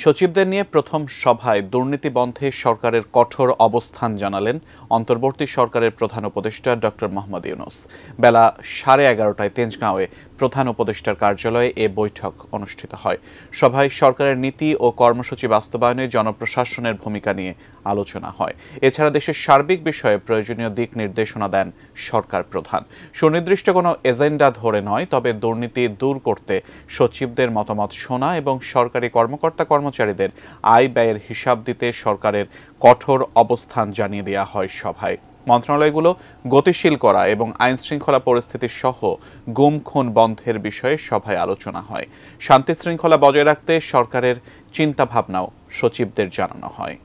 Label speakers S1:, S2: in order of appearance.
S1: সচিবদের নিয়ে প্রথম সভায় দুর্নীতি বন্ধে সরকারের কঠোর অবস্থান জানালেন অন্তর্বর্তী সরকারের প্রধান উপদেষ্টা ডক্টর মোহাম্মদ ইউনূস। বেলা 11:30টায় তেজগাঁওয়ে প্রধান উপদেষ্টার কার্যালয়ে এ বৈঠক অনুষ্ঠিত হয়। সভায় সরকারের নীতি ও কর্মসূচি বাস্তবায়নে জনপ্রশাসনের ভূমিকা নিয়ে আলোচনা হয়। এছাড়া দেশের সার্বিক বিষয়ে প্রয়োজনীয় দিক নির্দেশনা দেন সরকার প্রধান। সুনির্দিষ্ট কোনো এজেন্ডা ধরে নয়, তবে দুর্নীতি দূর করতে সচিবদের মতামত শোনা এবং সরকারি কর্মচারীদের আয় ব্যয়ের হিসাব দিতে সরকারের কঠোর অবস্থান জানিয়ে দেওয়া হয় সভায়। মন্ত্রণালয়গুলো গতিশীল করা এবং আইনশৃঙ্খলা পরিস্থিতি সহ গুম খুন বন্ধের বিষয়ে সভায় আলোচনা হয়। শান্তি শৃঙ্খলা বজায় রাখতে সরকারের চিন্তাভাবনাও সচিবদের জানানো হয়।